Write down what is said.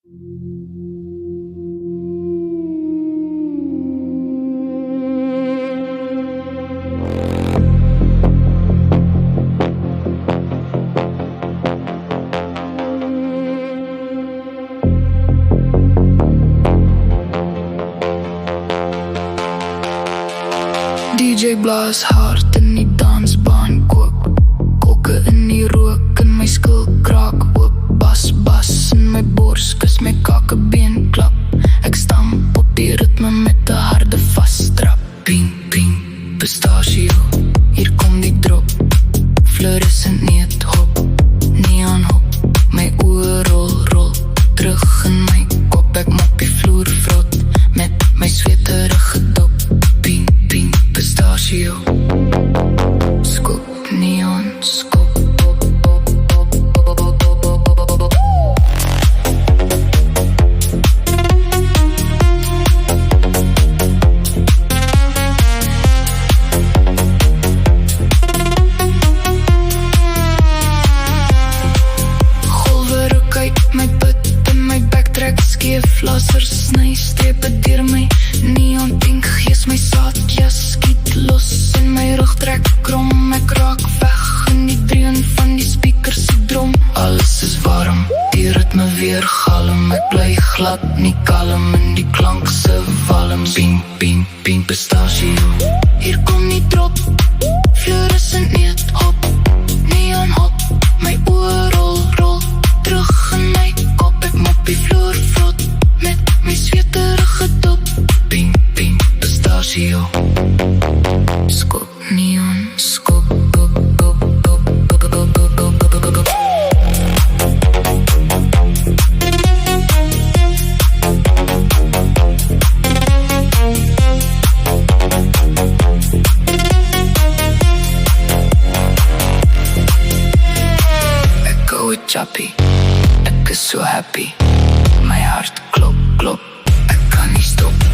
DJ blaas hard in die dansbaan kook. Kokke in die rook en my skil kraak oop. Bas, bas in my bors, kus my kakebeen klap. Ek stamp op die ritme met 'n harde vasstrap. Ping, ping, pistachio, hier kom die drop. Fluorescent neet hop, neon hop. My oë rol, rol, terug in my kop. Ek mop die vloer vrot, met my sweterige dop. Ping, ping, pistachio, skop, neon, skop. Golwe ruk uit my put en my backtrack skeef. Lasers sny strepe deur my neon pink. Gees my saadjas skiet los en my rug trek krom. Ek raak weg in die dreun van die speakers se drom. Alles is warm, die ritme weer galm. Ek bly glad nie kalm in die klank se walm. Ping, ping, ping, pistachio, hier kom die drop. Fluorescent neet hop, neon hop. My oë rol, rol, terug in my kop. Ek mop die vloer vrot, met my sweterige dop. Ping, ping, pistachio, skop, neon, skop, bop, bop, bop, bop, bop, bop, bop, bop, bop. Ek go with choppy, ek is so happy. My hart klop, klop, ek kan nie stop.